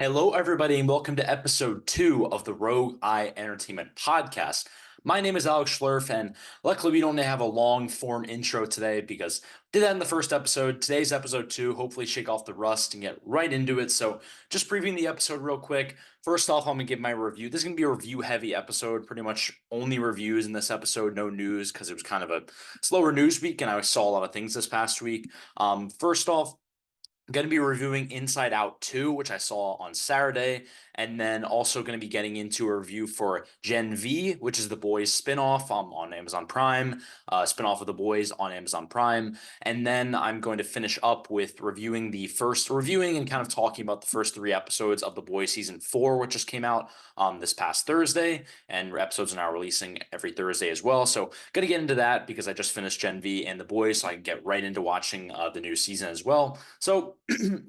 Hello, everybody, and welcome to episode 2 of the Rogue Eye Entertainment Podcast. My name is Alex Schlerf, and luckily we don't have a long form intro today because we did that in the first episode. Today's episode 2, hopefully shake off the rust and get right into it. So just previewing the episode real quick. First off, I'm going to give my review. This is going to be a review heavy episode, pretty much only reviews in this episode, no news because it was kind of a slower news week and I saw a lot of things this past week. First off, going to be reviewing Inside Out 2, which I saw on Saturday, and then also going to be getting into a review for Gen V, which is The Boys spinoff on Amazon Prime, spinoff of The Boys on Amazon Prime. And then I'm going to finish up with reviewing and kind of talking about the first 3 episodes of The Boys season 4, which just came out this past Thursday, and episodes are now releasing every Thursday as well. So going to get into that because I just finished Gen V and The Boys, so I can get right into watching the new season as well. So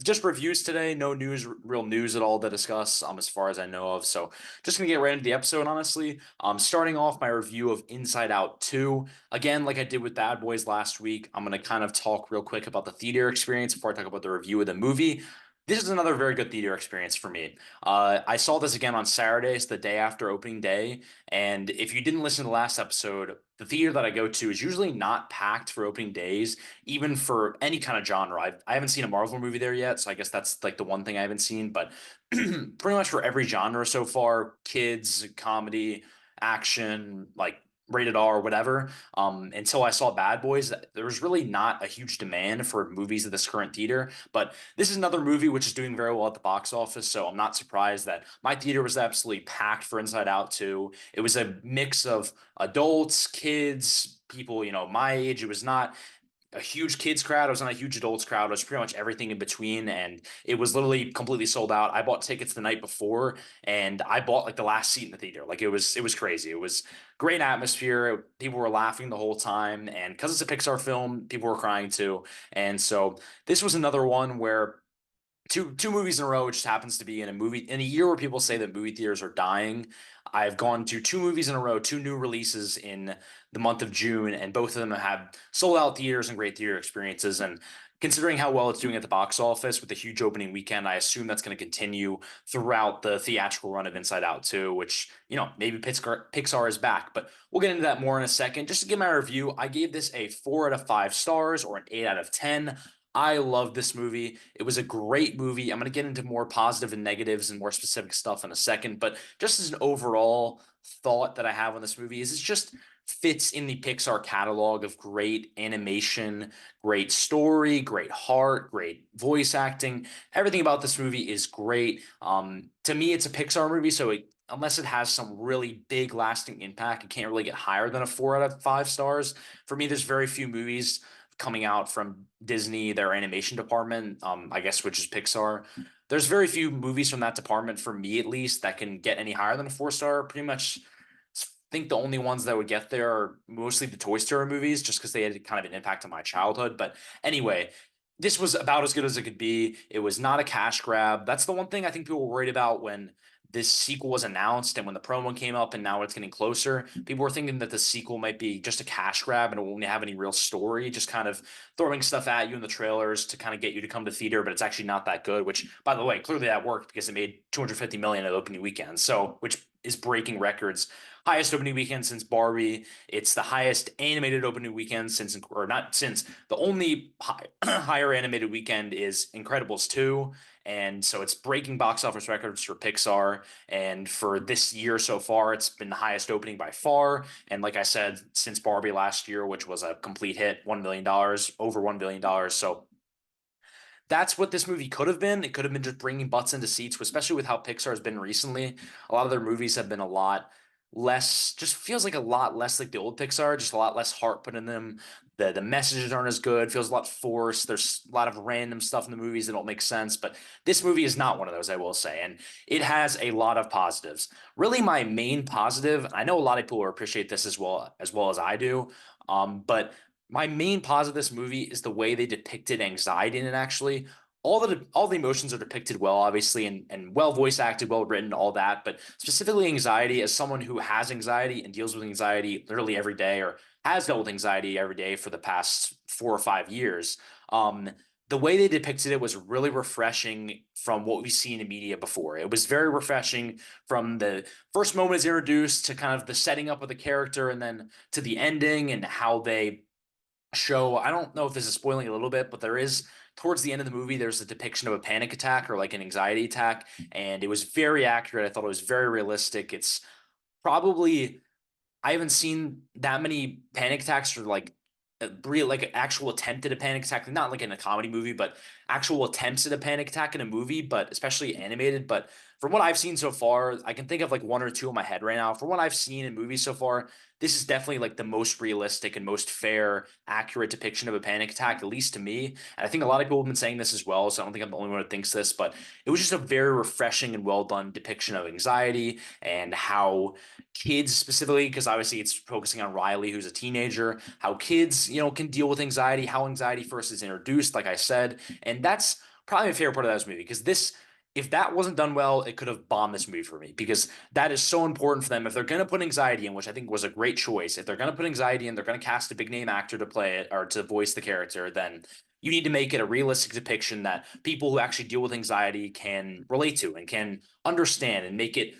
just reviews today, no news, real news at all to discuss, as far as I know of. So just gonna get right into the episode, honestly. Starting off my review of Inside Out 2. Again, like I did with Bad Boys last week, I'm gonna kind of talk real quick about the theater experience before I talk about the review of the movie. This is another very good theater experience for me. I saw this again on Saturdays, the day after opening day. And if you didn't listen to the last episode, the theater that I go to is usually not packed for opening days, even for any kind of genre. I haven't seen a Marvel movie there yet, so I guess that's like the one thing I haven't seen. But pretty much for every genre so far, kids, comedy, action, like rated R, whatever. Until I saw Bad Boys, there was really not a huge demand for movies at this current theater. But this is another movie which is doing very well at the box office, so I'm not surprised that my theater was absolutely packed for Inside Out 2. It was a mix of adults, kids, people, my age. It was not a huge kids crowd. It was not a huge adults crowd. It was pretty much everything in between, and it was literally completely sold out. I bought tickets the night before, and I bought like the last seat in the theater. Like it was crazy. It was great atmosphere. People were laughing the whole time, and because it's a Pixar film, people were crying too. And so this was another one where two movies in a row, which just happens to be in a year where people say that movie theaters are dying. I've gone to 2 movies in a row, 2 new releases in the month of June, and both of them have had sold out theaters and great theater experiences. And considering how well it's doing at the box office with a huge opening weekend, I assume that's going to continue throughout the theatrical run of Inside Out 2, which, maybe Pixar is back. But we'll get into that more in a second. Just to give my review, I gave this a 4 out of 5 stars or an 8 out of 10. I love this movie. It was a great movie. I'm going to get into more positive and negatives and more specific stuff in a second, but just as an overall thought that I have on this movie is it just fits in the Pixar catalog of great animation, great story, great heart, great voice acting. Everything about this movie is great. To me, it's a Pixar movie, so unless it has some really big lasting impact, it can't really get higher than a 4 out of 5 stars. For me, there's very few movies coming out from Disney, their animation department, I guess, which is Pixar. There's very few movies from that department, for me at least, that can get any higher than a 4 star. Pretty much, I think the only ones that would get there are mostly the Toy Story movies, just because they had kind of an impact on my childhood. But anyway, this was about as good as it could be. It was not a cash grab. That's the one thing I think people were worried about when this sequel was announced and when the promo came up and now it's getting closer. People were thinking that the sequel might be just a cash grab and it won't have any real story, just kind of throwing stuff at you in the trailers to kind of get you to come to theater, but it's actually not that good, which, by the way, clearly that worked because it made 250 million at opening weekend. So, which is breaking records. Highest opening weekend since Barbie. It's the highest animated opening weekend since, or not since, the only higher animated weekend is Incredibles 2. And so it's breaking box office records for Pixar. And for this year so far, it's been the highest opening by far. And like I said, since Barbie last year, which was a complete hit, $1 billion, over $1 billion. So that's what this movie could have been. It could have been just bringing butts into seats, especially with how Pixar has been recently. A lot of their movies have been a lot less, just feels like a lot less like the old Pixar, just a lot less heart put in them. The messages aren't as good, feels a lot forced. There's a lot of random stuff in the movies that don't make sense, but this movie is not one of those, I will say. And it has a lot of positives. Really, my main positive, I know a lot of people will appreciate this as well as I do. But my main positive of this movie is the way they depicted anxiety in it. Actually, all the emotions are depicted well, obviously, and well voice acted, well written, all that. But specifically, anxiety, as someone who has anxiety and deals with anxiety literally every day, or has dealt with anxiety every day for the past 4 or 5 years. the way they depicted it was really refreshing from what we've seen in media before. It was very refreshing from the first moment it's introduced to kind of the setting up of the character and then to the ending and how they show. I don't know if this is spoiling a little bit, but there is towards the end of the movie, there's a depiction of a panic attack or like an anxiety attack, and it was very accurate. I thought it was very realistic. It's probably I haven't seen that many panic attacks or like real like an actual attempt at a panic attack, not like in a comedy movie, but actual attempts at a panic attack in a movie, but especially animated. But from what I've seen so far, I can think of like one or two in my head right now. From what I've seen in movies so far, this is definitely like the most realistic and most fair, accurate depiction of a panic attack, at least to me. And I think a lot of people have been saying this as well, so I don't think I'm the only one who thinks this, but it was just a very refreshing and well done depiction of anxiety and how kids specifically, because obviously it's focusing on Riley, who's a teenager, how kids, can deal with anxiety, how anxiety first is introduced, like I said. And that's probably my favorite part of this movie because if that wasn't done well, it could have bombed this movie for me because that is so important for them. If they're going to put anxiety in, which I think was a great choice, if they're going to put anxiety in, they're going to cast a big name actor to play it or to voice the character, then you need to make it a realistic depiction that people who actually deal with anxiety can relate to and can understand and make it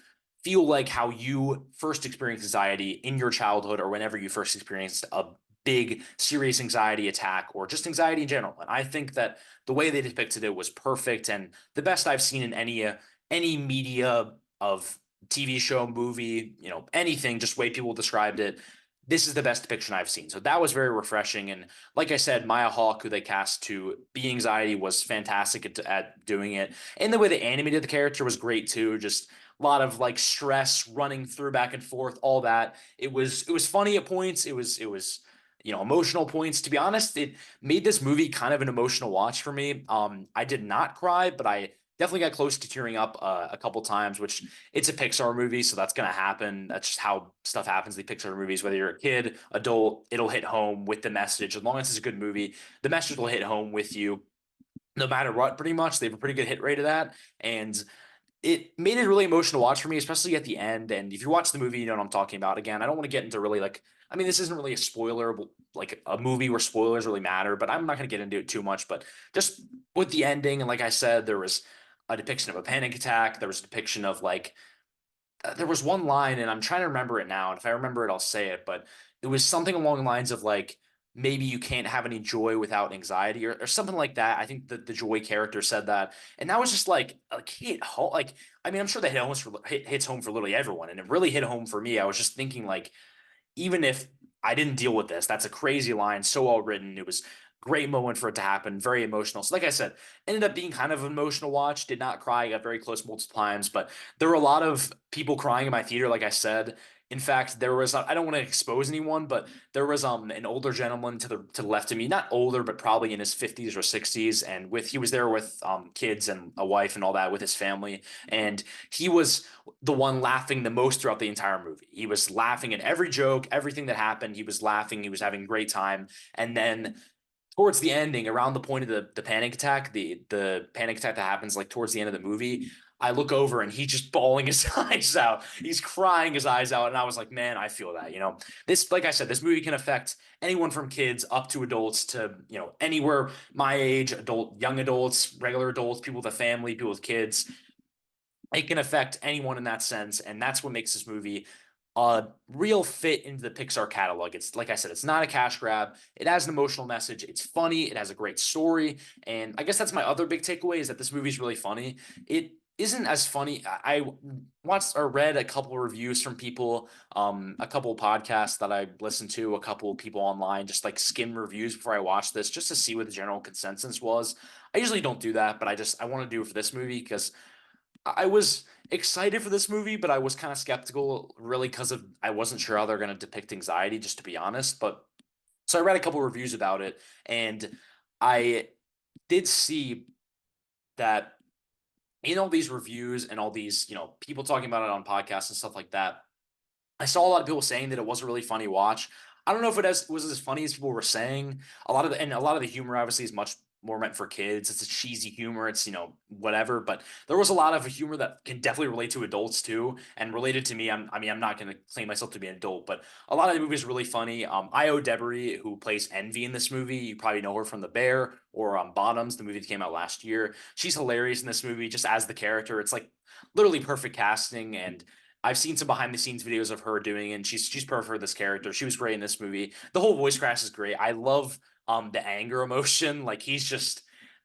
feel like how you first experienced anxiety in your childhood or whenever you first experienced a big serious anxiety attack or just anxiety in general. And I think that the way they depicted it was perfect and the best I've seen in any media of TV show, movie, anything, just way people described it. This is the best depiction I've seen. So that was very refreshing. And like I said, Maya Hawke, who they cast to be anxiety, was fantastic at doing it. And the way they animated the character was great too. Just a lot of like stress running through back and forth, all that. It was funny at points. It was emotional points. To be honest, it made this movie kind of an emotional watch for me. I did not cry, but I definitely got close to tearing up a couple times, which it's a Pixar movie, so that's gonna happen. That's just how stuff happens in the Pixar movies. Whether you're a kid, adult, it'll hit home with the message. As long as it's a good movie, the message will hit home with you no matter what, pretty much. They have a pretty good hit rate of that. And it made it really emotional to watch for me, especially at the end. And if you watch the movie, you know what I'm talking about. Again, I don't want to get into really like, I mean, this isn't really a spoiler, like a movie where spoilers really matter, but I'm not going to get into it too much. But just with the ending, and like I said, there was a depiction of a panic attack. There was a depiction of like there was one line, and I'm trying to remember it now. And if I remember it, I'll say it. But it was something along the lines of like maybe you can't have any joy without anxiety or something like that. I think that the joy character said that, and that was just like hit home. Like I mean, I'm sure that hits home for literally everyone, and it really hit home for me. I was just thinking like even if I didn't deal with this, that's a crazy line, so well written. It was a great moment for it to happen, very emotional. So, like I said, ended up being kind of an emotional watch. Did not cry, got very close multiple times, but there were a lot of people crying in my theater, like I said. In fact, there was I don't want to expose anyone, but there was an older gentleman to the left of me, not older, but probably in his 50s or 60s, and with he was there with kids and a wife and all that with his family, and he was the one laughing the most throughout the entire movie. He was laughing at every joke, everything that happened. He was laughing. He was having a great time. And then towards the ending, around the point of the panic attack, the panic attack that happens like towards the end of the movie, I look over and he's just bawling his eyes out. He's crying his eyes out. And I was like, man, I feel that, This, like I said, this movie can affect anyone from kids up to adults to, anywhere my age, young adults, regular adults, people with a family, people with kids. It can affect anyone in that sense, and that's what makes this movie a real fit into the Pixar catalog. It's like I said, it's not a cash grab. It has an emotional message. It's funny. It has a great story, and I guess that's my other big takeaway is that this movie is really funny. It isn't as funny. I watched or read a couple of reviews from people, a couple of podcasts that I listened to, a couple of people online, just like skim reviews before I watched this, just to see what the general consensus was. I usually don't do that, but I want to do it for this movie because I was excited for this movie, but I was kind of skeptical, really, because of I wasn't sure how they're going to depict anxiety, just to be honest. But so I read a couple reviews about it, and I did see that in all these reviews and all these, people talking about it on podcasts and stuff like that, I saw a lot of people saying that it was a really funny watch. I don't know if was as funny as people were saying. A lot of the humor obviously is much more meant for kids. It's a cheesy humor. It's, whatever. But there was a lot of humor that can definitely relate to adults too, and related to me. I'm not going to claim myself to be an adult, but a lot of the movie is really funny. Io Debris, who plays Envy in this movie, you probably know her from The Bear or Bottoms, the movie that came out last year. She's hilarious in this movie, just as the character. It's like literally perfect casting, and I've seen some behind the scenes videos of her doing it, and she's perfect for this character. She was great in this movie. The whole voice cast is great. I love the anger emotion. Like he's just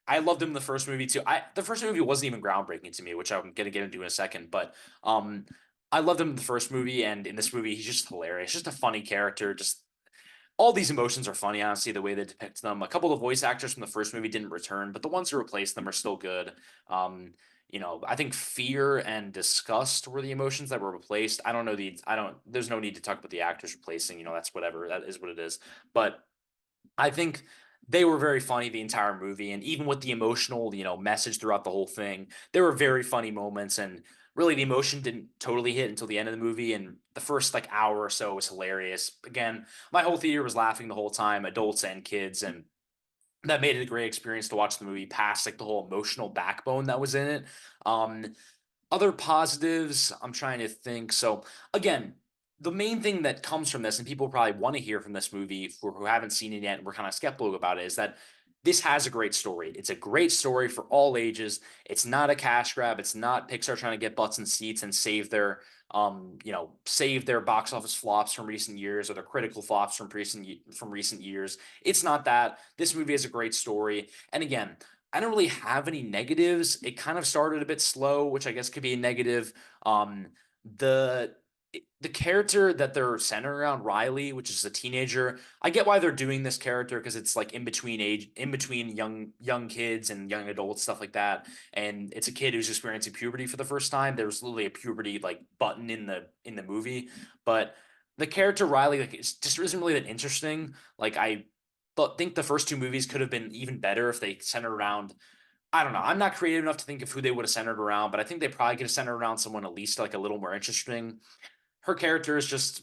I loved him in the first movie too. The first movie wasn't even groundbreaking to me, which I'm gonna get into in a second, but I loved him in the first movie, and in this movie he's just hilarious. Just a funny character. Just all these emotions are funny, honestly, the way they depict them. A couple of the voice actors from the first movie didn't return, but the ones who replaced them are still good. Um, I think fear and disgust were the emotions that were replaced. I don't, there's no need to talk about the actors replacing, that's whatever, that is what it is. But I think they were very funny the entire movie, and even with the emotional, message throughout the whole thing, there were very funny moments, and really the emotion didn't totally hit until the end of the movie, and the first like hour or so was hilarious. Again, my whole theater was laughing the whole time, adults and kids, and that made it a great experience to watch the movie past like the whole emotional backbone that was in it. Um, Other positives, I'm trying to think. So again, the main thing that comes from this, and people probably want to hear from this movie for who haven't seen it yet and we're kind of skeptical about it, is that this has a great story. It's a great story for all ages. It's not a cash grab. It's not Pixar trying to get butts in seats and save their box office flops from recent years or their critical flops from recent years. It's not that. This movie has a great story. And again, I don't really have any negatives. It kind of started a bit slow, which I guess could be a negative. The the character that they're centering around, Riley, which is a teenager, I get why they're doing this character because it's like in between young kids and young adults, stuff like that. And it's a kid who's experiencing puberty for the first time. There was literally a puberty like button in the movie, but the character Riley like it just isn't really that interesting. Like but think the first two movies could have been even better if they centered around. I don't know. I'm not creative enough to think of who they would have centered around, but I think they probably could have centered around someone at least like a little more interesting. Her character is just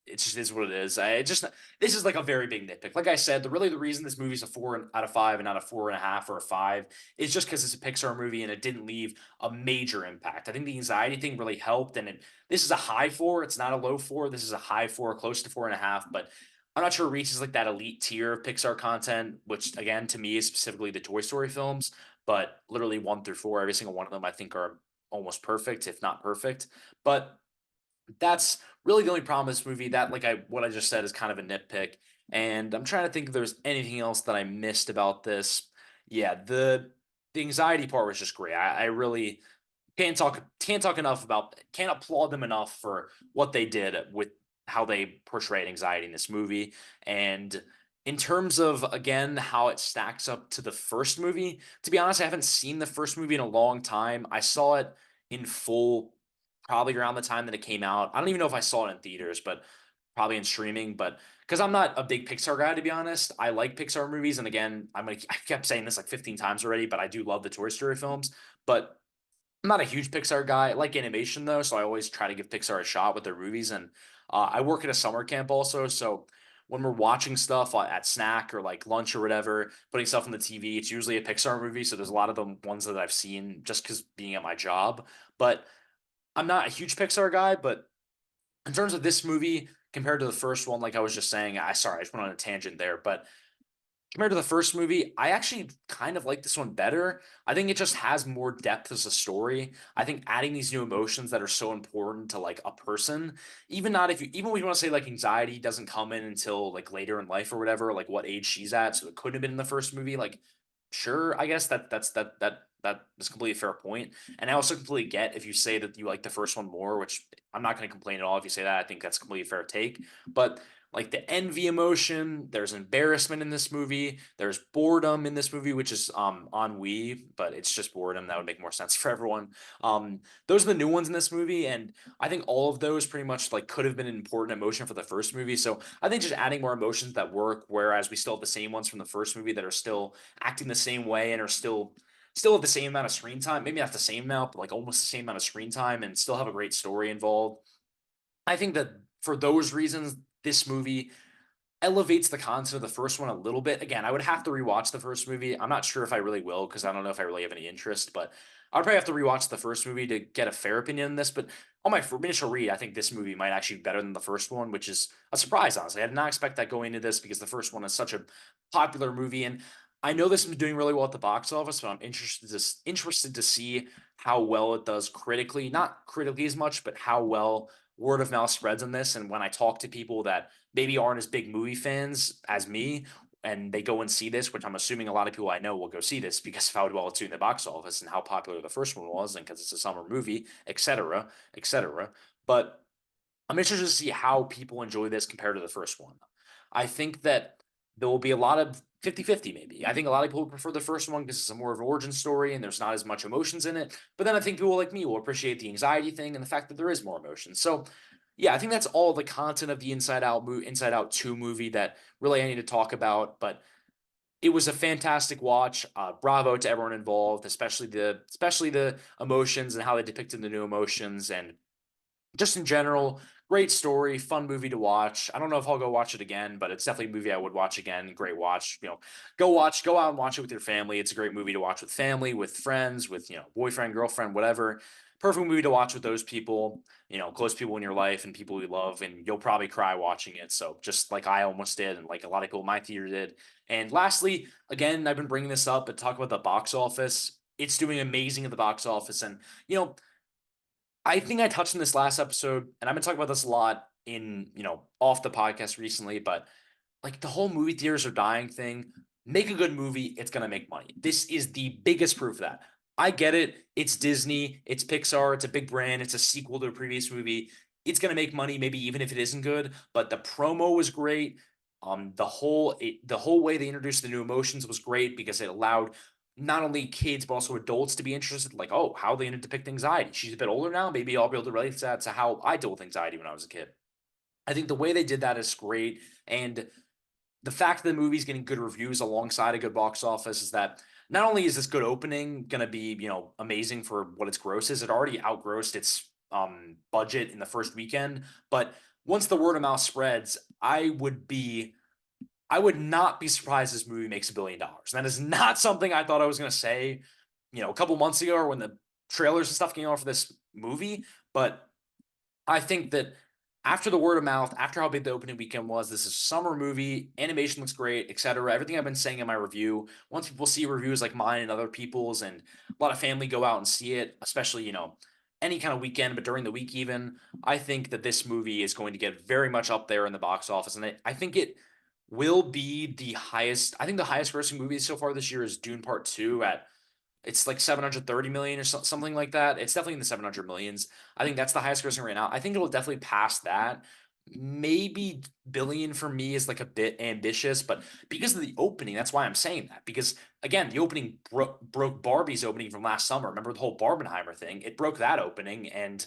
it just is what it is. I just This is like a very big nitpick. Like I said, the reason this movie's a 4 out of 5 and not a 4.5 or a 5 is just because it's a Pixar movie and it didn't leave a major impact. I think the anxiety thing really helped, and this is a high 4. It's not a low 4. This is a high 4, close to 4.5. But I'm not sure it reaches like that elite tier of Pixar content, which again to me is specifically the Toy Story films. But literally 1 through 4, every single one of them I think are almost perfect, if not perfect. But that's really the only problem with this movie. That like I what I just said is kind of a nitpick, and I'm trying to think if there's anything else that I missed about this. Yeah, the anxiety part was just great. I really can't talk enough about can't applaud them enough for what they did with how they portrayed anxiety in this movie. And in terms of again how it stacks up to the first movie, to be honest, I haven't seen the first movie in a long time. I saw it in full probably around the time that it came out. I don't even know if I saw it in theaters, but probably in streaming. But because I'm not a big Pixar guy, to be honest, I like Pixar movies. And again, I kept saying this like 15 times already, but I do love the Toy Story films. But I'm not a huge Pixar guy. I like animation though, so I always try to give Pixar a shot with their movies. And I work at a summer camp also, so when we're watching stuff at snack or like lunch or whatever, putting stuff on the TV, it's usually a Pixar movie. So there's a lot of them ones that I've seen just because being at my job. But I'm not a huge Pixar guy. But in terms of this movie compared to the first one, like I was just saying, I just went on a tangent there, but compared to the first movie, I actually kind of like this one better. I think it just has more depth as a story. I think adding these new emotions that are so important to like a person, even when you want to say like anxiety doesn't come in until like later in life or whatever, like what age she's at, so it couldn't have been in the first movie. Like, sure, I guess that is completely a fair point. And I also completely get if you say that you like the first one more, which I'm not going to complain at all if you say that. I think that's completely fair take. But like the envy emotion. There's embarrassment in this movie. There's boredom in this movie, which is ennui, but it's just boredom. That would make more sense for everyone. Those are the new ones in this movie, and I think all of those pretty much like could have been an important emotion for the first movie. So I think just adding more emotions that work, whereas we still have the same ones from the first movie that are still acting the same way and are still have the same amount of screen time, maybe not the same amount, but like almost the same amount of screen time and still have a great story involved. I think that for those reasons, this movie elevates the concept of the first one a little bit. Again, I would have to rewatch the first movie. I'm not sure if I really will because I don't know if I really have any interest, but I'd probably have to rewatch the first movie to get a fair opinion on this. But on my initial read, I think this movie might actually be better than the first one, which is a surprise, honestly. I did not expect that going into this because the first one is such a popular movie. And I know this is doing really well at the box office, but I'm interested to see how well it does critically. Not critically as much, but how well word of mouth spreads on this. And when I talk to people that maybe aren't as big movie fans as me, and they go and see this, which I'm assuming a lot of people I know will go see this because of how well it's doing in the box office and how popular the first one was, and because it's a summer movie, etc., etc. But I'm interested to see how people enjoy this compared to the first one. I think that there will be a lot of 50-50 maybe. I think a lot of people prefer the first one because it's a more of an origin story and there's not as much emotions in it. But then I think people like me will appreciate the anxiety thing and the fact that there is more emotion. So yeah, I think that's all the content of the Inside Out 2 movie that really I need to talk about. But it was a fantastic watch. Bravo to everyone involved, especially the emotions and how they depicted the new emotions, and just in general, great story, fun movie to watch. I don't know if I'll go watch it again, but it's definitely a movie I would watch again. Great watch. Go out and watch it with your family. It's a great movie to watch with family, with friends, with boyfriend, girlfriend, whatever. Perfect movie to watch with those people, close people in your life and people you love, and you'll probably cry watching it. So just like I almost did, and like a lot of people in my theater did. And lastly, again, I've been bringing this up, but talk about the box office. It's doing amazing at the box office, and you know I think I touched on this last episode, and I've been talking about this a lot in, off the podcast recently, but like the whole movie theaters are dying thing. Make a good movie, it's gonna make money. This is the biggest proof of that. I get it. It's Disney, it's Pixar, it's a big brand, it's a sequel to a previous movie. It's gonna make money, maybe even if it isn't good. But the promo was great. The whole way they introduced the new emotions was great because it allowed not only kids but also adults to be interested. Like, oh, how are they going to depict anxiety? She's a bit older now. Maybe I'll be able to relate to that to how I dealt with anxiety when I was a kid. I think the way they did that is great, and the fact that the movie's getting good reviews alongside a good box office is that not only is this good opening going to be amazing for what its gross is, it already outgrossed its budget in the first weekend, but once the word of mouth spreads, I would not be surprised this movie makes $1 billion. And that is not something I thought I was going to say, a couple months ago or when the trailers and stuff came out for this movie. But I think that after the word of mouth, after how big the opening weekend was, this is a summer movie, animation looks great, etc. Everything I've been saying in my review, once people see reviews like mine and other people's, and a lot of family go out and see it, especially, any kind of weekend, but during the week even, I think that this movie is going to get very much up there in the box office. And I think it will be the highest, I think the highest grossing movie so far this year is Dune Part 2 at it's like 730 million or something like that. It's definitely in the 700 millions. I think that's the highest grossing right now. I think it'll definitely pass that. Maybe billion for me is like a bit ambitious, but because of the opening, that's why I'm saying that. Because again, the opening broke Barbie's opening from last summer. Remember the whole Barbenheimer thing? It broke that opening, and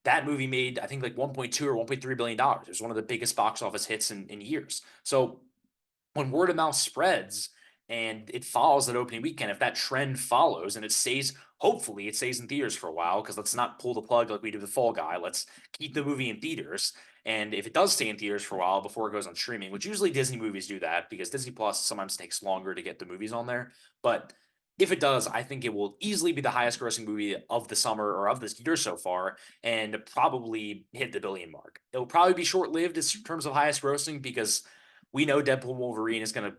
that movie made I think like 1.2 or 1.3 billion dollars. It was one of the biggest box office hits in years. So when word of mouth spreads and it follows that opening weekend, if that trend follows and it stays, hopefully it stays in theaters for a while, because let's not pull the plug like we did with Fall Guy. Let's keep the movie in theaters. And if it does stay in theaters for a while before it goes on streaming, which usually Disney movies do that because Disney Plus sometimes takes longer to get the movies on there. But if it does, I think it will easily be the highest grossing movie of the summer or of this year so far, and probably hit the billion mark. It'll probably be short lived in terms of highest grossing because we know Deadpool Wolverine is going to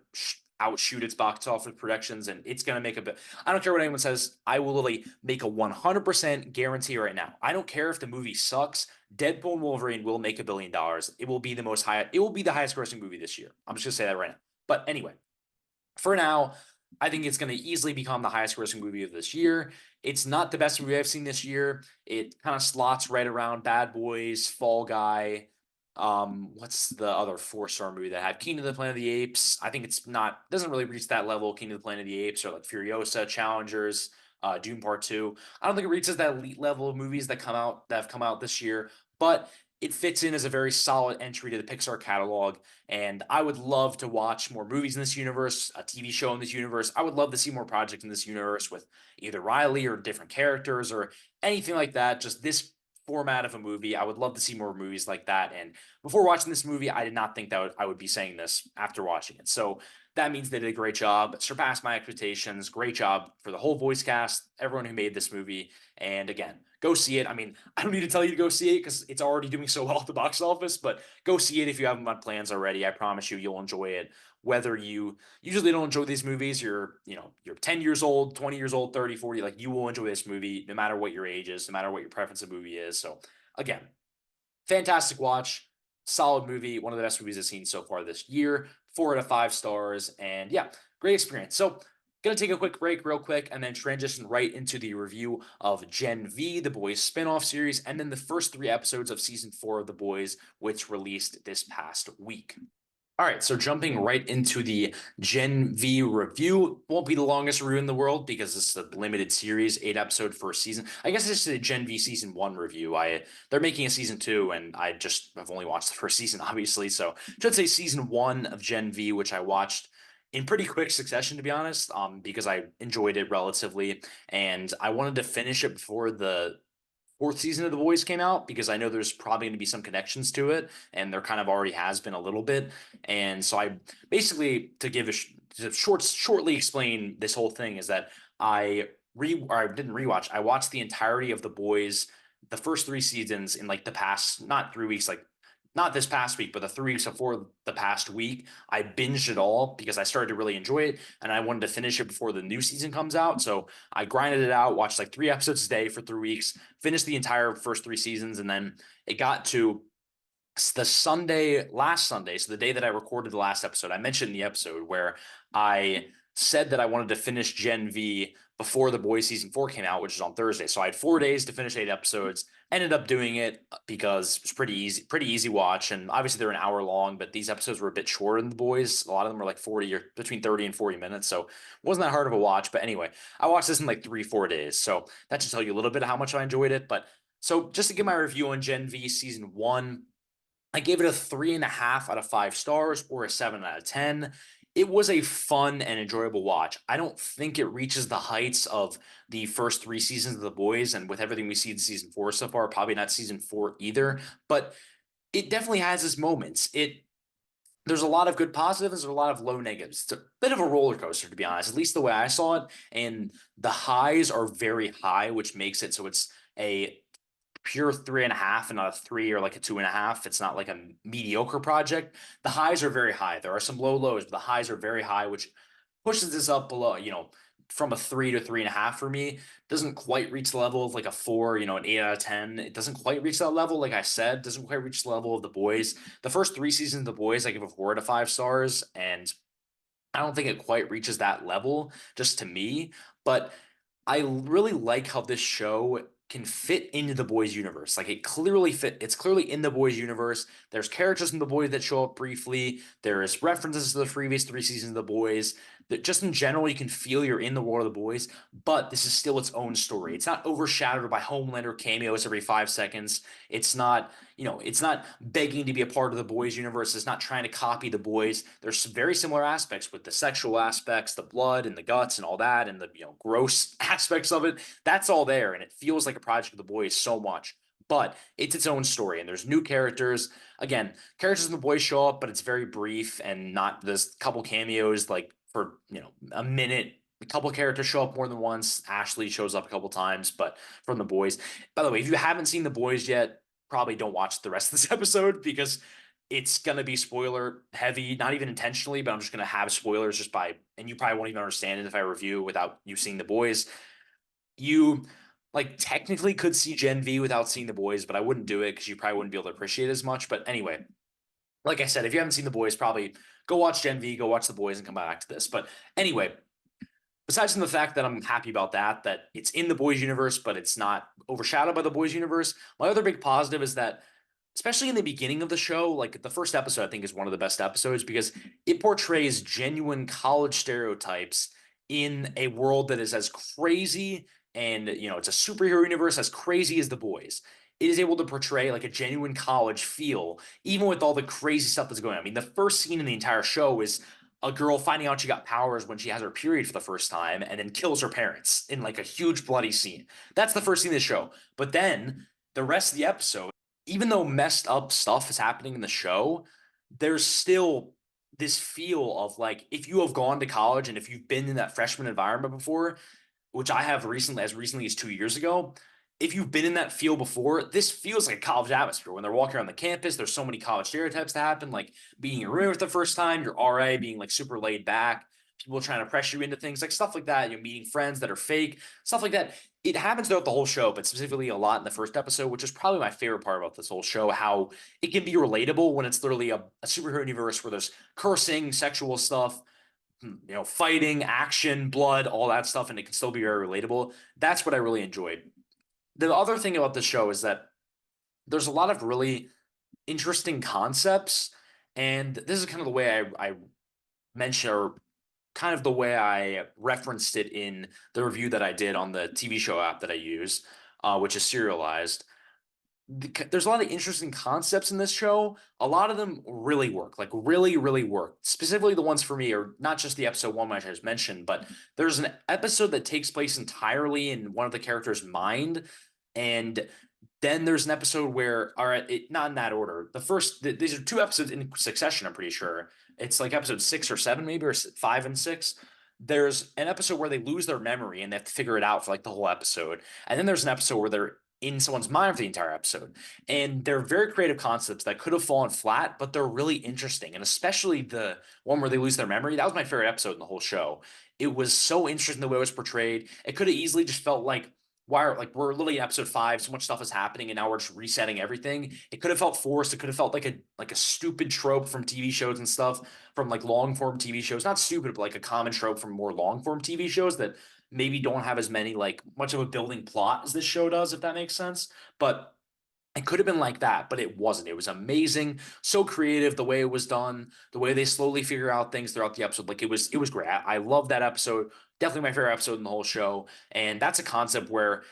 outshoot its box office projections, and it's going to make a bit. I don't care what anyone says. I will literally make a 100% guarantee right now. I don't care if the movie sucks. Deadpool and Wolverine will make $1 billion. It will be the most high. It will be the highest grossing movie this year. I'm just going to say that right now. But anyway, for now, I think it's going to easily become the highest grossing movie of this year. It's not the best movie I've seen this year. It kind of slots right around Bad Boys, Fall Guy. What's the other four-star movie that had Kingdom of the Planet of the Apes? I think it's not, doesn't really reach that level. Kingdom of the Planet of the Apes or like Furiosa, Challengers, Doom Part 2. I don't think it reaches that elite level of movies that have come out this year, but it fits in as a very solid entry to the Pixar catalog. And I would love to watch more movies in this universe, a TV show in this universe. I would love to see more projects in this universe with either Riley or different characters or anything like that. Just this format of a movie. I would love to see more movies like that. And before watching this movie, I did not think that I would be saying this after watching it. So that means they did a great job, surpassed my expectations. Great job for the whole voice cast, everyone who made this movie. And again, go see it. I mean, I don't need to tell you to go see it because it's already doing so well at the box office, but go see it if you haven't on plans already. I promise you'll enjoy it. Whether you usually don't enjoy these movies, you're 10 years old, 20 years old, 30, 40, like you will enjoy this movie no matter what your age is, no matter what your preference of movie is. So again, fantastic watch, solid movie, one of the best movies I've seen so far this year. 4 out of 5 stars, and yeah, great experience. So, gonna take a quick break, real quick, and then transition right into the review of Gen V, The Boys spinoff series, and then the first 3 episodes of season 4 of The Boys, which released this past week. All right, so jumping right into the Gen V review. Won't be the longest review in the world because this is a limited series, 8 episode first season. I guess this is a Gen V season 1 review. They're making a season 2, and I just have only watched the first season, obviously. So should say season 1 of Gen V, which I watched in pretty quick succession, to be honest, because I enjoyed it relatively, and I wanted to finish it before the fourth season of The Boys came out because I know there's probably going to be some connections to it, and there kind of already has been a little bit. And so I basically, to give to shortly explain this whole thing, is that I didn't rewatch. I watched the entirety of The Boys, the first 3 seasons in like the past, not 3 weeks, like not this past week, but the 3 weeks before the past week. I binged it all because I started to really enjoy it, and I wanted to finish it before the new season comes out. So I grinded it out, watched like 3 episodes a day for 3 weeks, finished the entire first 3 seasons, and then it got to last Sunday, so the day that I recorded the last episode. I mentioned in the episode where I said that I wanted to finish Gen V before The Boys season 4 came out, which is on Thursday. So I had 4 days to finish 8 episodes. Ended up doing it because it's pretty easy watch. And obviously they're an hour long, but these episodes were a bit shorter than The Boys. A lot of them were like 40 or between 30 and 40 minutes. So it wasn't that hard of a watch. But anyway, I watched this in like 3, 4 days. So that should tell you a little bit of how much I enjoyed it. But so just to give my review on Gen V season 1, I gave it a 3.5 out of 5 stars or a 7 out of 10. It was a fun and enjoyable watch. I don't think it reaches the heights of the first 3 seasons of The Boys, and with everything we see in season 4 so far, probably not season 4 either. But it definitely has its moments. There's a lot of good positives, there's a lot of low negatives. It's a bit of a roller coaster, to be honest, at least the way I saw it. And the highs are very high, which makes it so it's a pure 3.5 and not a 3 or like a 2.5. It's not like a mediocre project. The highs are very high. There are some low lows, but the highs are very high, which pushes this up below, from a 3 to 3.5 for me. Doesn't quite reach the level of like a 4, an 8 out of 10. It doesn't quite reach that level, like I said, doesn't quite reach the level of The Boys. The first 3 seasons of The Boys, I give a 4 out of 5 stars, and I don't think it quite reaches that level, just to me. But I really like how this show can fit into the boys universe. Like it's clearly in the boys universe. There's characters in the boys that show up briefly. There's references to the previous 3 seasons of the boys. That just in general, you can feel you're in the world of the boys, but this is still its own story. It's not overshadowed by Homelander cameos every 5 seconds. It's not begging to be a part of the boys universe. It's not trying to copy the boys. There's some very similar aspects with the sexual aspects, the blood and the guts and all that, and the gross aspects of it. That's all there, and it feels like a project of the boys so much. But it's its own story, and there's new characters. Again, characters in the boys show up, but it's very brief and not this couple cameos like for a minute. A couple characters show up more than once. Ashley shows up a couple times, but from the boys. By the way, if you haven't seen the boys yet, probably don't watch the rest of this episode because it's gonna be spoiler heavy, not even intentionally, but I'm just gonna have spoilers and you probably won't even understand it if I review without you seeing the boys. You like technically could see Gen V without seeing the boys, but I wouldn't do it because you probably wouldn't be able to appreciate it as much. But anyway, like I said, if you haven't seen the boys, probably go watch Gen V, go watch the boys, and come back to this. But anyway, besides from the fact that I'm happy about that it's in the boys universe, but it's not overshadowed by the boys universe. My other big positive is that, especially in the beginning of the show, like the first episode, I think is one of the best episodes because it portrays genuine college stereotypes in a world that is as crazy and, it's a superhero universe as crazy as the boys. It is able to portray like a genuine college feel, even with all the crazy stuff that's going on. I mean, the first scene in the entire show is a girl finding out she got powers when she has her period for the first time and then kills her parents in like a huge bloody scene. That's the first scene of the show. But then the rest of the episode, even though messed up stuff is happening in the show, there's still this feel of like if you have gone to college and if you've been in that freshman environment before, which I have recently as 2 years ago. If you've been in that field before, this feels like a college atmosphere. When they're walking around the campus, there's so many college stereotypes that happen, like being in a room for the first time, your RA being like super laid back, people trying to pressure you into things, like stuff like that. You're meeting friends that are fake, stuff like that. It happens throughout the whole show, but specifically a lot in the first episode, which is probably my favorite part about this whole show, how it can be relatable when it's literally a superhero universe where there's cursing, sexual stuff, fighting, action, blood, all that stuff, and it can still be very relatable. That's what I really enjoyed. The other thing about the show is that there's a lot of really interesting concepts, and this is kind of the way I mentioned, or kind of the way I referenced it in the review that I did on the TV show app that I use, which is serialized. There's a lot of interesting concepts in this show. A lot of them really work, like really, really work. Specifically, the ones for me are not just the episode one, which I just mentioned, but there's an episode that takes place entirely in one of the characters' mind. And then there's an episode where, all right, not in that order. These are two episodes in succession, I'm pretty sure. It's like episode 6 or 7, maybe, or 5 and 6. There's an episode where they lose their memory and they have to figure it out for like the whole episode. And then there's an episode where they're in someone's mind for the entire episode. And they're very creative concepts that could have fallen flat, but they're really interesting. And especially the one where they lose their memory. That was my favorite episode in the whole show. It was so interesting the way it was portrayed. It could have easily just felt like, we're literally in episode 5, so much stuff is happening, and now we're just resetting everything. It could have felt forced. It could have felt like a stupid trope from TV shows and stuff, from like long form TV shows. Not stupid, but like a common trope from more long form TV shows that maybe don't have as many like much of a building plot as this show does, if that makes sense. But it could have been like that, but it wasn't. It was amazing, so creative the way it was done, the way they slowly figure out things throughout the episode. Like it was great. I love that episode. Definitely my favorite episode in the whole show. And that's a concept where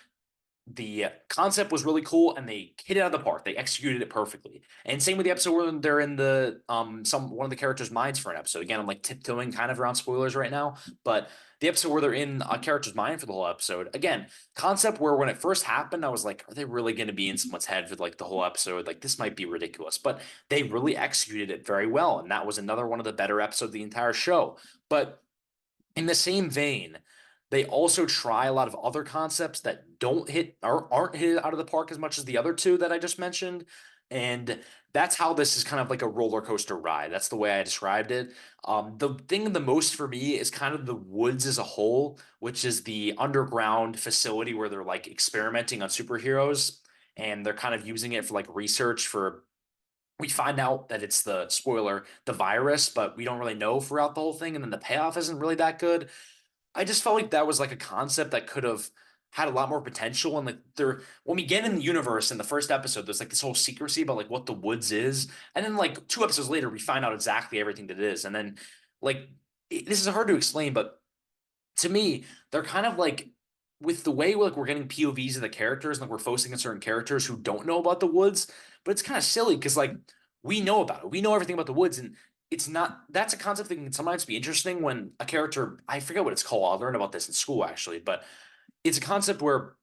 the concept was really cool and they hit it out of the park. They executed it perfectly. And same with the episode where they're in the some one of the characters' minds for an episode. Again, I'm like tiptoeing kind of around spoilers right now, but the episode where they're in a character's mind for the whole episode. Again, concept where when it first happened, I was like, are they really going to be in someone's head for like the whole episode? Like this might be ridiculous, but they really executed it very well. And that was another one of the better episodes of the entire show. But in the same vein, they also try a lot of other concepts that don't hit or aren't hit out of the park as much as the other two that I just mentioned. And that's how this is kind of like a roller coaster ride. That's the way I described it. The thing the most for me is kind of the woods as a whole, which is the underground facility where they're like experimenting on superheroes and they're kind of using it for like research for we find out that it's the spoiler, the virus, but we don't really know throughout the whole thing. And then the payoff isn't really that good. I just felt like that was like a concept that could have had a lot more potential. And like there, when we get in the universe in the first episode, there's like this whole secrecy about like what the woods is. And then like 2 episodes later, we find out exactly everything that it is. And then like, this is hard to explain, but to me, they're kind of like with the way like we're getting POVs of the characters, and like we're focusing on certain characters who don't know about the woods, but it's kind of silly because like we know about it. We know everything about the woods, and it's not that's a concept that can sometimes be interesting when a character I forget what it's called. I learned about this in school actually, but it's a concept where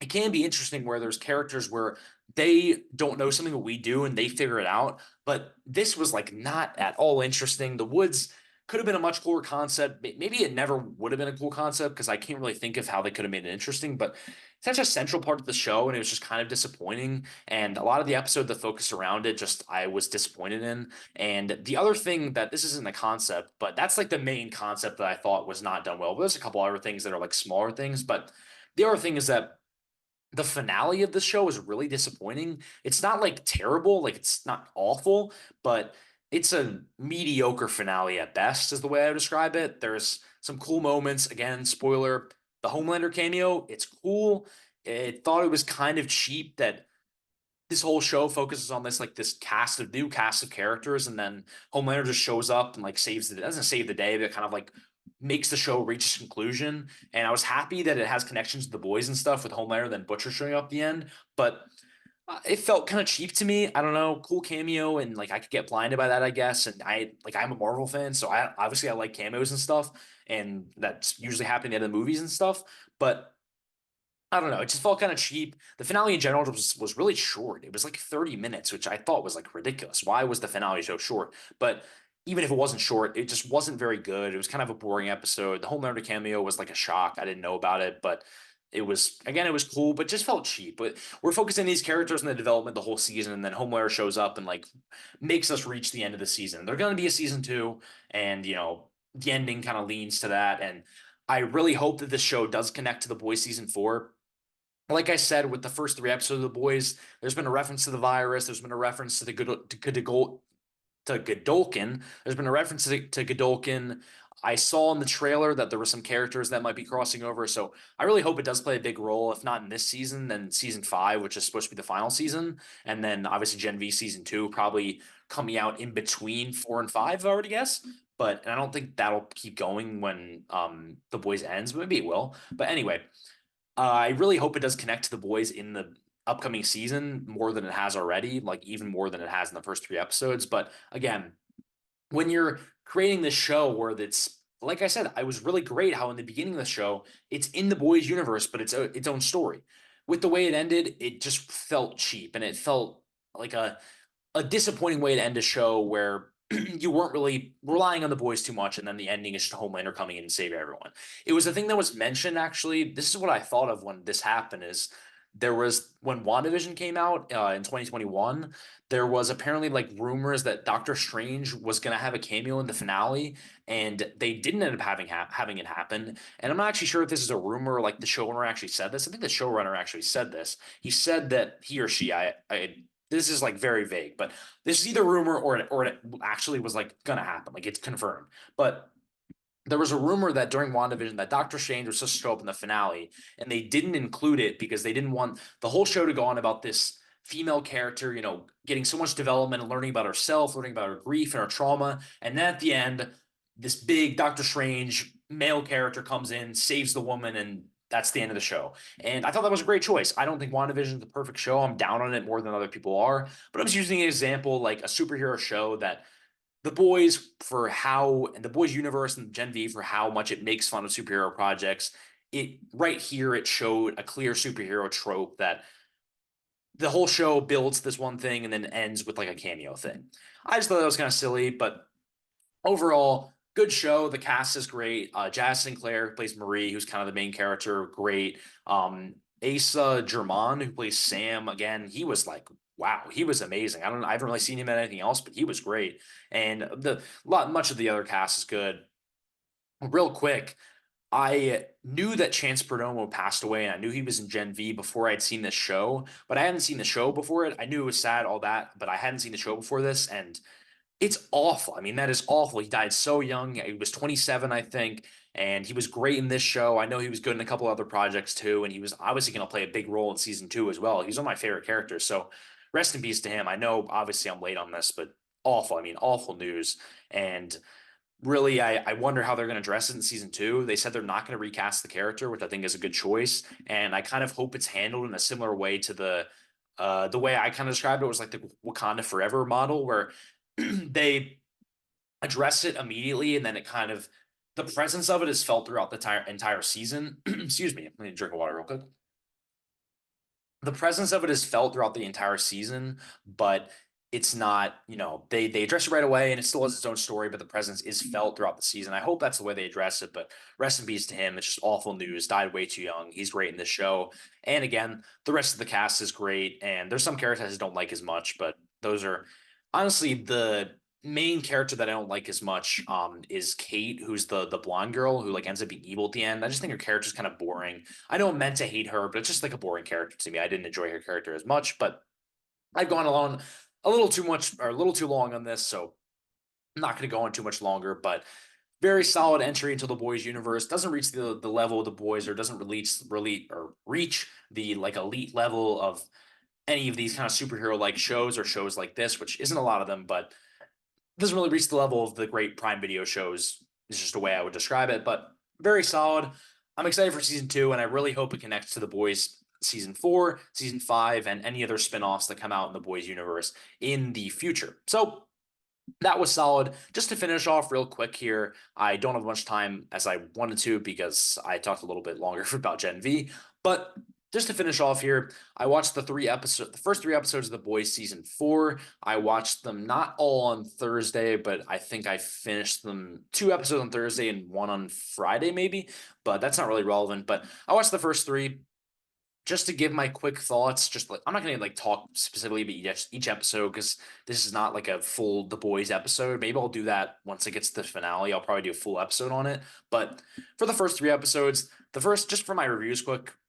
it can be interesting where there's characters where they don't know something that we do and they figure it out. But this was like not at all interesting. The woods could have been a much cooler concept. Maybe it never would have been a cool concept because I can't really think of how they could have made it interesting. But it's such a central part of the show, and it was just kind of disappointing. And a lot of the episode, the focus around it, just I was disappointed in. And the other thing that this isn't a concept, but that's like the main concept that I thought was not done well. But there's a couple other things that are like smaller things, but the other thing is that the finale of the show is really disappointing. It's not like terrible, like it's not awful, but it's a mediocre finale at best, is the way I would describe it. There's some cool moments. Again, spoiler, the Homelander cameo, it's cool. I thought it was kind of cheap that this whole show focuses on this new cast of characters, and then Homelander just shows up and like saves the doesn't save the day, but kind of like makes the show reach its conclusion. And I was happy that it has connections to the boys and stuff with Homelander, and then Butcher showing up at the end, but it felt kind of cheap to me. I don't know, cool cameo, and like I could get blinded by that, I guess. And I'm a Marvel fan, so I obviously I like cameos and stuff, and that's usually happening in the movies and stuff, but I don't know. It just felt kind of cheap. The finale in general was really short. It was like 30 minutes, which I thought was like ridiculous. Why was the finale so short? But even if it wasn't short, it just wasn't very good. It was kind of a boring episode. The Homelander cameo was like a shock. I didn't know about it, but it was again, it was cool, but just felt cheap. But we're focusing these characters and the development the whole season, and then Homelander shows up and like makes us reach the end of the season. They're gonna be a season two, and the ending kind of leans to that. And I really hope that this show does connect to the boys season four. Like I said, with the first three episodes of The Boys, there's been a reference to the virus. There's been a reference to the good to Godolkin. There's been a reference to Godolkin. I saw in the trailer that there were some characters that might be crossing over. So I really hope it does play a big role. If not in this season, then season five, which is supposed to be the final season. And then obviously Gen V season two, probably coming out in between four and five, I already guess. But I don't think that'll keep going when the boys ends. Maybe it will. But anyway, I really hope it does connect to the boys in the upcoming season more than it has already, like even more than it has in the first three episodes. But again, when you're creating this show where it's like I said, I was really great how in the beginning of the show it's in the boys universe, but it's its own story. With the way it ended, it just felt cheap and it felt like a disappointing way to end a show where you weren't really relying on the boys too much, and then the ending is just Homelander coming in and saving everyone. It was a thing that was mentioned actually. This is what I thought of when this happened is there was when WandaVision came out in 2021, there was apparently like rumors that Doctor Strange was going to have a cameo in the finale, and they didn't end up having it happen. And I'm not actually sure if this is a rumor, like the showrunner actually said this. I think the showrunner actually said this. He said that he or she, I this is like very vague, but this is either rumor or it actually was like gonna happen, like it's confirmed. But there was a rumor that during WandaVision that Doctor Strange was supposed to show up in the finale, and they didn't include it because they didn't want the whole show to go on about this female character, getting so much development and learning about herself, learning about her grief and her trauma. And then at the end, this big Doctor Strange male character comes in, saves the woman, and that's the end of the show. And I thought that was a great choice. I don't think WandaVision is the perfect show. I'm down on it more than other people are, but I'm just using an example like a superhero show that the boys for how and the boys universe and Gen V for how much it makes fun of superhero projects. It right here it showed a clear superhero trope that the whole show builds this one thing and then ends with like a cameo thing. I just thought that was kind of silly, but overall, good show. The cast is great. Jazz Sinclair plays Marie, who's kind of the main character. Great. Asa German, who plays Sam, again, he was like, wow, he was amazing. I haven't really seen him in anything else, but he was great. And much of the other cast is good. Real quick, I knew that Chance Perdomo passed away, and I knew he was in Gen V before I'd seen this show, but I hadn't seen the show before it. I knew it was sad, all that, but I hadn't seen the show before this, and it's awful. I mean, that is awful. He died so young. He was 27, I think, and he was great in this show. I know he was good in a couple other projects too, and he was obviously going to play a big role in season two as well. He's one of my favorite characters. So rest in peace to him. I know obviously I'm late on this, but awful. I mean, awful news. And really, I wonder how they're going to address it in season two. They said they're not going to recast the character, which I think is a good choice. And I kind of hope it's handled in a similar way to the way I kind of described it was like the Wakanda Forever model, where they address it immediately, and then it kind of the presence of it is felt throughout the entire season. Excuse me, let me drink of water real quick. The presence of it is felt throughout the entire season, but it's not, they address it right away and it still has its own story, but the presence is felt throughout the season. I hope that's the way they address it, but rest in peace to him. It's just awful news. Died way too young. He's great in this show. And again, the rest of the cast is great. And there's some characters I just don't like as much, but those are honestly the main character that I don't like as much is Kate, who's the blonde girl who like ends up being evil at the end. I just think her character's kind of boring. I know I'm meant to hate her, but it's just like a boring character to me. I didn't enjoy her character as much, but I've gone along a little too much or a little too long on this, so I'm not going to go on too much longer. But very solid entry into the boys universe. Doesn't reach the level of the boys, or doesn't reach the like elite level of any of these kind of superhero like shows or shows like this, which isn't a lot of them, but doesn't really reach the level of the great Prime Video shows. Is just a way I would describe it, but very solid. I'm excited for season two, and I really hope it connects to the boys season four, season five, and any other spinoffs that come out in the boys universe in the future. So that was solid. Just to finish off real quick here, I don't have much time as I wanted to because I talked a little bit longer about Gen V, but just to finish off here, I watched the first three episodes of The Boys season four. I watched them not all on Thursday, but I think I finished them two episodes on Thursday and one on Friday, maybe. But that's not really relevant. But I watched the first three just to give my quick thoughts. Just like I'm not gonna like talk specifically about each episode because this is not like a full The Boys episode. Maybe I'll do that once it gets to the finale. I'll probably do a full episode on it. But for the first three episodes, the first just for my reviews,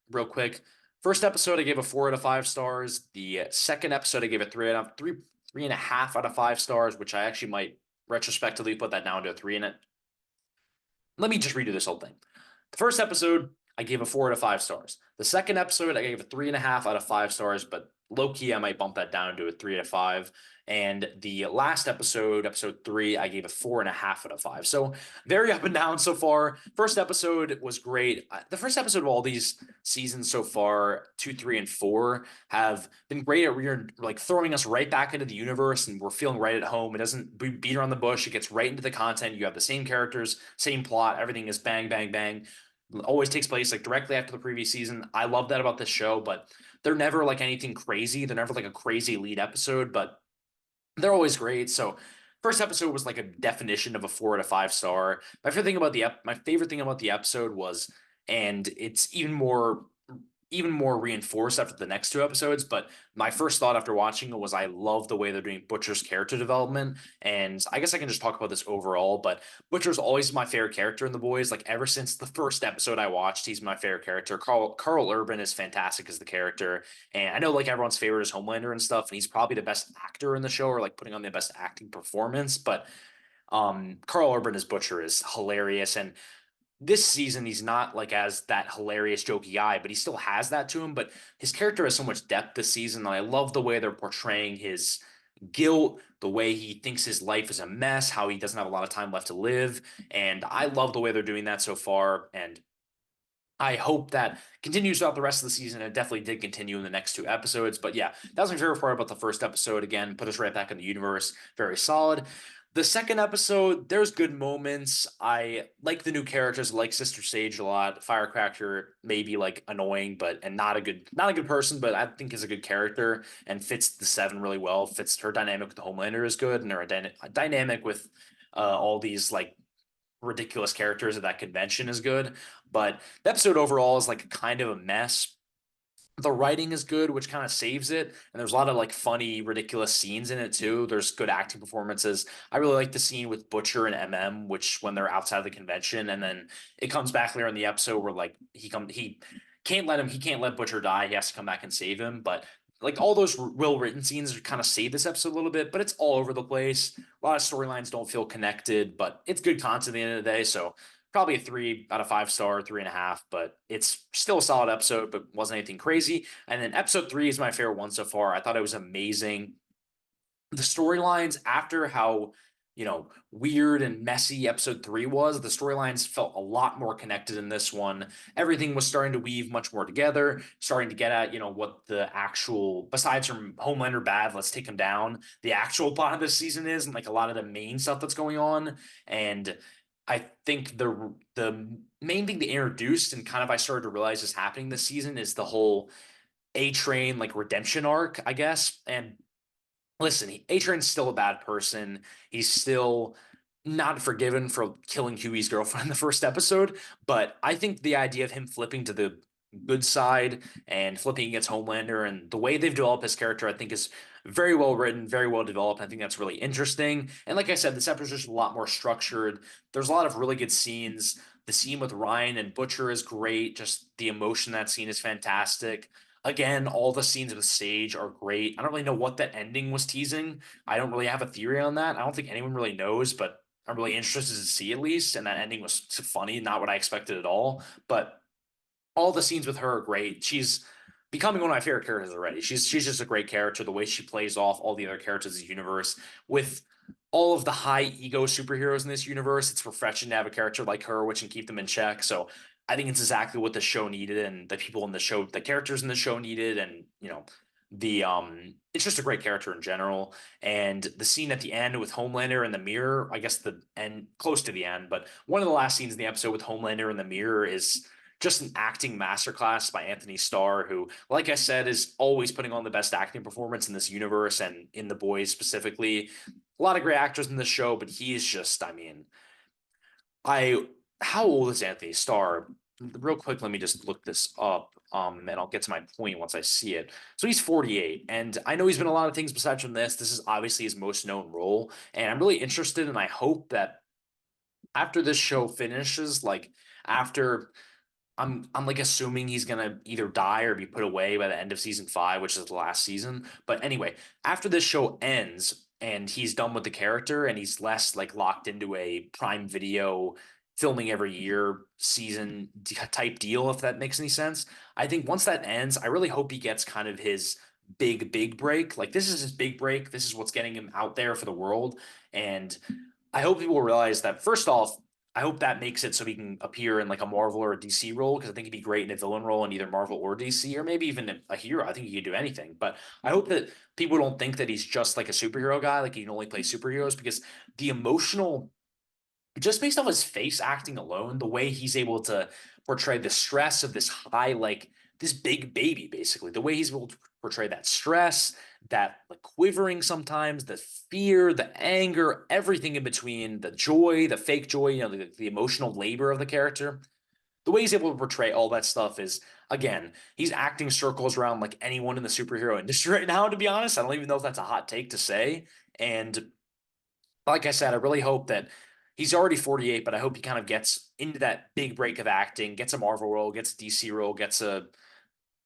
real quick. First episode I gave a 4 out of 5 stars. The second episode I gave a three and a half out of 5 stars, which I actually might retrospectively put that down to a three in it. Let me just redo this whole thing. The first episode, I gave a 4 out of 5 stars. The second episode, I gave a 3.5 out of 5 stars, but low key, I might bump that down to a 3 out of 5. And the last episode, episode three, I gave a 4.5 out of 5. So very up and down so far. First episode was great. The first episode of all these seasons so far, two, three, and four, have been great at like throwing us right back into the universe, and we're feeling right at home. It doesn't beat around the bush. It gets right into the content. You have the same characters, same plot. Everything is bang, bang, bang. Always takes place like directly after the previous season. I love that about this show, but they're never like anything crazy. They're never like a crazy lead episode, but they're always great. So first episode was like a definition of a 4 out of 5 star. My favorite thing about the episode was, and it's even more reinforced after the next two episodes. But my first thought after watching it was I love the way they're doing Butcher's character development. And I guess I can just talk about this overall, but Butcher's always my favorite character in The Boys. Like ever since the first episode I watched, he's my favorite character. Carl Urban is fantastic as the character. And I know like everyone's favorite is Homelander and stuff, and he's probably the best actor in the show or like putting on the best acting performance. But Carl Urban as Butcher is hilarious. And this season he's not like as that hilarious jokey guy, but he still has that to him. But his character has so much depth this season, and I love the way they're portraying his guilt, the way he thinks his life is a mess, how he doesn't have a lot of time left to live. And I love the way they're doing that so far. And I hope that continues throughout the rest of the season. It definitely did continue in the next two episodes. But yeah, that was my favorite part about the first episode. Again, put us right back in the universe. Very solid. The second episode, there's good moments. I like the new characters, I like Sister Sage a lot. Firecracker may be like annoying, but and not a good person, but I think is a good character and fits the seven really well. Fits her dynamic with the Homelander is good, and her dynamic with all these like ridiculous characters at that convention is good. But the episode overall is like kind of a mess. The writing is good, which kind of saves it. And there's a lot of like funny, ridiculous scenes in it too. There's good acting performances. I really like the scene with Butcher and MM, which when they're outside the convention, and then it comes back later in the episode where like he can't let Butcher die. He has to come back and save him. But like all those well written scenes kind of save this episode a little bit, but it's all over the place. A lot of storylines don't feel connected, but it's good content at the end of the day. So probably a 3 out of 5 star, 3.5, but it's still a solid episode, but wasn't anything crazy. And then episode three is my favorite one so far. I thought it was amazing. The storylines after how weird and messy episode three was, the storylines felt a lot more connected in this one. Everything was starting to weave much more together, starting to get at what the actual, besides from Homelander bad, let's take him down, the actual plot of this season is, and like a lot of the main stuff that's going on. And I think the main thing they introduced and kind of I started to realize is happening this season is the whole A Train like redemption arc, I guess. And listen, A-Train's still a bad person. He's still not forgiven for killing Huey's girlfriend in the first episode, but I think the idea of him flipping to the good side and flipping against Homelander and the way they've developed his character, I think is very well written, very well developed. I think that's really interesting. And like I said, this episode is just a lot more structured. There's a lot of really good scenes. The scene with Ryan and Butcher is great. Just the emotion in that scene is fantastic. Again, all the scenes with Sage are great. I don't really know what that ending was teasing. I don't really have a theory on that. I don't think anyone really knows, but I'm really interested to see at least. And that ending was funny, not what I expected at all. But all the scenes with her are great. She's becoming one of my favorite characters already. She's just a great character. The way she plays off all the other characters in the universe with all of the high ego superheroes in this universe, it's refreshing to have a character like her, which can keep them in check. So I think it's exactly what the show needed, and the people in the show, the characters in the show needed, and the it's just a great character in general. And the scene at the end with Homelander in the mirror, I guess the end close to the end, but one of the last scenes in the episode with Homelander in the mirror is just an acting masterclass by Anthony Starr, who, like I said, is always putting on the best acting performance in this universe and in The Boys specifically. A lot of great actors in this show, but he's just, I mean, I how old is Anthony Starr? Real quick, let me just look this up. And I'll get to my point once I see it. So he's 48, and I know he's been a lot of things besides from this. This is obviously his most known role, and I'm really interested, and I hope that after this show finishes, like after I'm like assuming he's gonna either die or be put away by the end of season 5, which is the last season. But anyway, after this show ends and he's done with the character and he's less like locked into a Prime Video filming every year season type deal, if that makes any sense. I think once that ends, I really hope he gets kind of his big break. Like this is his big break. This is what's getting him out there for the world. And I hope people realize that first off, I hope that makes it so he can appear in like a Marvel or a DC role because I think he'd be great in a villain role in either Marvel or DC or maybe even a hero. I think he could do anything. But I hope that people don't think that he's just like a superhero guy, like he can only play superheroes because the emotional just based off his face acting alone, the way he's able to portray the stress of this high, like this big baby, basically, the way he's able to portray that stress, that like quivering sometimes, the fear, the anger, everything in between, the joy, the fake joy, the emotional labor of the character. The way he's able to portray all that stuff is, again, he's acting circles around like anyone in the superhero industry right now, to be honest. I don't even know if that's a hot take to say. And like I said, I really hope that he's already 48, but I hope he kind of gets into that big break of acting, gets a Marvel role, gets a DC role, gets a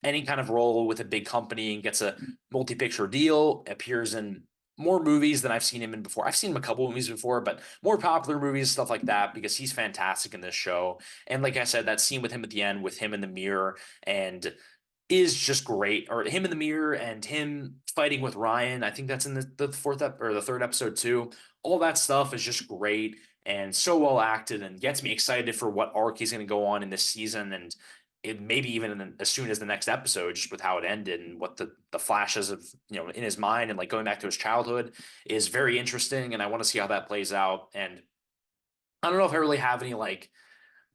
any kind of role with a big company and gets a multi-picture deal, appears in more movies than I've seen him in before. I've seen him a couple of movies before, but more popular movies, stuff like that, because he's fantastic in this show. And like I said, that scene with him at the end, with him in the mirror and is just great. Or him in the mirror and him fighting with Ryan. I think that's in the fourth or the third episode too. All that stuff is just great and so well acted and gets me excited for what arc he's going to go on in this season and it maybe even as soon as the next episode, just with how it ended and what the flashes of in his mind and like going back to his childhood is very interesting, and I want to see how that plays out. And I don't know if I really have any like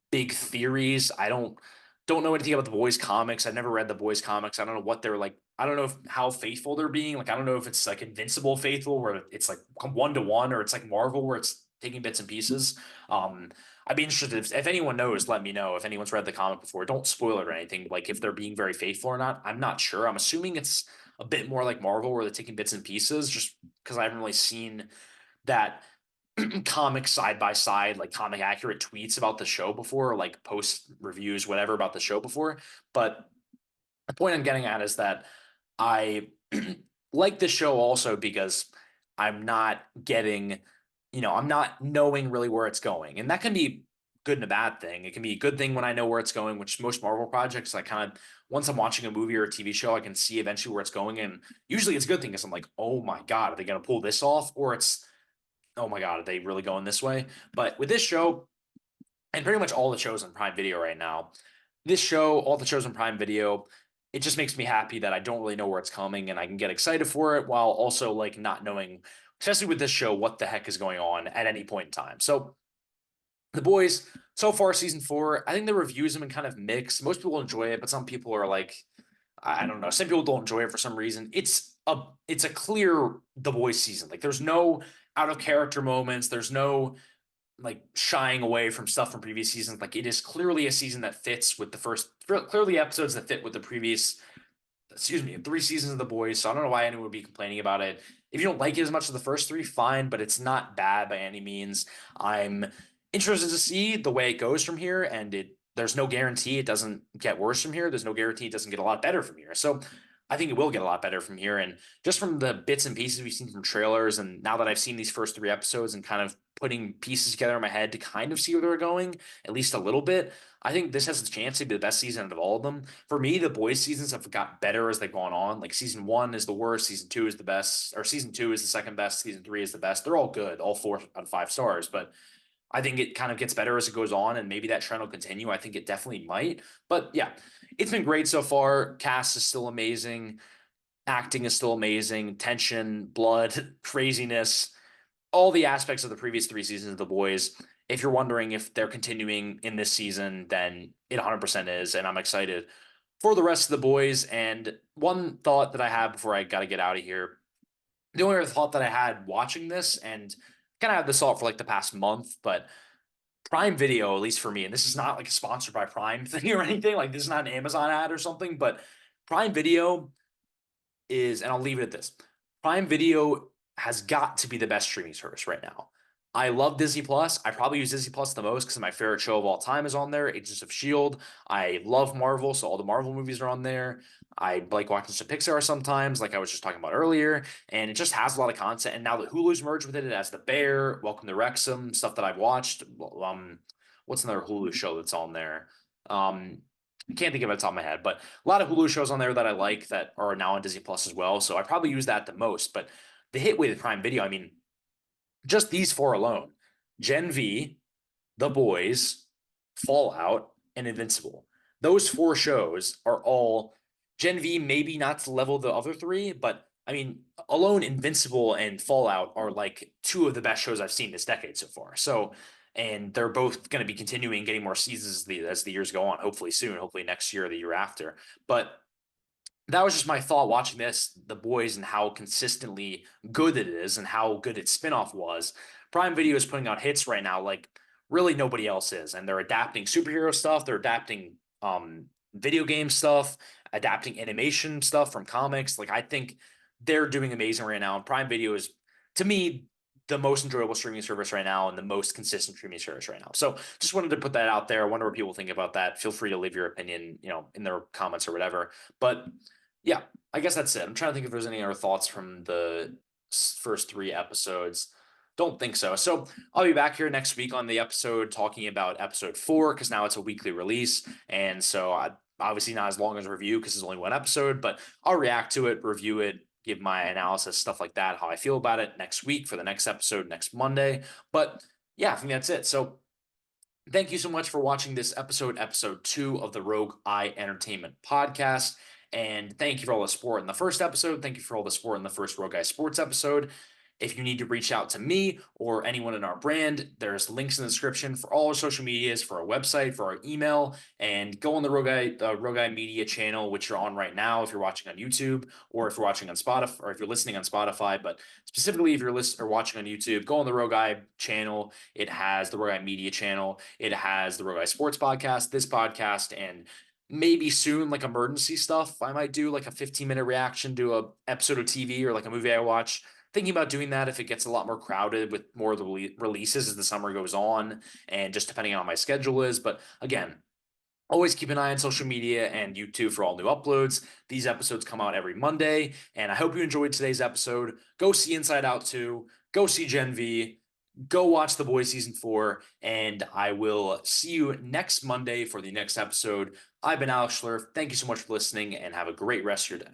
big theories. I don't know anything about the boys comics. I've never read the boys comics. I don't know what they're like. I don't know how faithful they're being. Like I don't know if it's like Invincible faithful where it's like 1-to-1 or it's like Marvel where it's taking bits and pieces. Um I'd be interested if anyone knows, let me know. If anyone's read the comic before, don't spoil it or anything. Like if they're being very faithful or not. I'm not sure. I'm assuming it's a bit more like Marvel where they're taking bits and pieces just because I haven't really seen that comic side by side, like comic accurate tweets about the show before, or like post reviews, whatever about the show before. But the point I'm getting at is that I like this show also because I'm not getting, I'm not knowing really where it's going. And that can be good and a bad thing. It can be a good thing when I know where it's going, which most Marvel projects, I kind of, once I'm watching a movie or a TV show, I can see eventually where it's going. And usually it's a good thing because I'm like, oh my God, are they going to pull this off? Or it's, oh my God, are they really going this way? But with this show, and pretty much all the shows on Prime Video right now, this show, all the shows on Prime Video, it just makes me happy that I don't really know where it's coming and I can get excited for it while also like not knowing, especially with this show, what the heck is going on at any point in time. So the boys, so far, season 4, I think the reviews have been kind of mixed. Most people enjoy it, but some people are like, I don't know. Some people don't enjoy it for some reason. It's a clear The Boys season. Like there's no out of character moments. There's no like shying away from stuff from previous seasons. Like it is clearly a season that fits with the first, clearly episodes that fit with the previous, 3 seasons of The Boys. So I don't know why anyone would be complaining about it. If you don't like it as much as the first 3, fine, but it's not bad by any means. I'm interested to see the way it goes from here, and there's no guarantee it doesn't get worse from here. There's no guarantee it doesn't get a lot better from here. So I think it will get a lot better from here. And just from the bits and pieces we've seen from trailers, and now that I've seen these first 3 episodes and kind of putting pieces together in my head to kind of see where they're going, at least a little bit, I think this has a chance to be the best season out of all of them. For me, the boys' seasons have got better as they've gone on. Like season 1 is the worst, season 2 is the best, or season 2 is the second best, season 3 is the best. They're all good, all 4 out of 5 stars, but I think it kind of gets better as it goes on, and maybe that trend will continue. I think it definitely might. But yeah, it's been great so far. Cast is still amazing. Acting is still amazing. Tension, blood, craziness, all the aspects of the previous 3 seasons of The Boys. if you're wondering if they're continuing in this season, then it 100% is. And I'm excited for the rest of the boys. And one thought that I have before I got to get out of here, the only other thought that I had watching this, and kind of had this thought for like the past month, but Prime Video, at least for me, and this is not like a sponsored by Prime thing or anything, like this is not an Amazon ad or something, but Prime Video is, and I'll leave it at this. Prime Video has got to be the best streaming service right now. I love Disney Plus. I probably use Disney Plus the most because my favorite show of all time is on there, Agents of Shield. I love Marvel, so all the Marvel movies are on there. I like watching some Pixar sometimes, like I was just talking about earlier, and it just has a lot of content. And now that Hulu's merged with it, it has The Bear, Welcome to Wrexham, stuff that I've watched. What's another Hulu show that's on there? I can't think of it off the top of my head, but a lot of Hulu shows on there that I like that are now on Disney Plus as well. So I probably use that the most. But the hit with Prime Video, I mean, just these four alone: Gen V, The Boys, Fallout, and Invincible. Those four shows are all Gen V, maybe not to the level of the other three, but I mean, alone Invincible and Fallout are like two of the best shows I've seen this decade so far. So, and they're both going to be continuing getting more seasons as the years go on, hopefully soon, hopefully next year or the year after. But that was just my thought watching this, The Boys, and how consistently good it is and how good its spinoff was. Prime Video is putting out hits right now like really nobody else is. And they're adapting superhero stuff, they're adapting video game stuff, adapting animation stuff from comics. Like I think they're doing amazing right now. And Prime Video is, to me, the most enjoyable streaming service right now and the most consistent streaming service right now. So just wanted to put that out there. I wonder what people think about that. Feel free to leave your opinion, in their comments or whatever. But yeah, I guess that's it. I'm trying to think if there's any other thoughts from the first three episodes. Don't think so. So I'll be back here next week on the episode talking about episode 4 because now it's a weekly release. And so obviously not as long as a review because it's only one episode, but I'll react to it, review it, give my analysis, stuff like that, how I feel about it next week for the next episode next Monday. But yeah, I think that's it. So thank you so much for watching this episode 2 of the Rogue Eye Entertainment podcast. And thank you for all the support in the first episode. Thank you for all the support in the first Rogue Eye Sports episode. If you need to reach out to me or anyone in our brand, there's links in the description for all our social medias, for our website, for our email, and go on the Rogue Eye Media channel, which you're on right now if you're watching on YouTube or if you're watching on Spotify or if you're listening on Spotify. But specifically, if you're listening or watching on YouTube, go on the Rogue Eye channel. It has the Rogue Eye Media channel. It has the Rogue Eye Sports podcast, this podcast, and maybe soon like emergency stuff. I might do like a 15-minute reaction to a episode of TV or like a movie I watch. Thinking about doing that if it gets a lot more crowded with more of the releases as the summer goes on and just depending on how my schedule is. But again, always keep an eye on social media and YouTube for all new uploads. These episodes come out every Monday, and I hope you enjoyed today's episode. Go see Inside Out 2, go see Gen V, go watch The Boys Season 4, and I will see you next Monday for the next episode. I've been Alex Schlerf. Thank you so much for listening, and have a great rest of your day.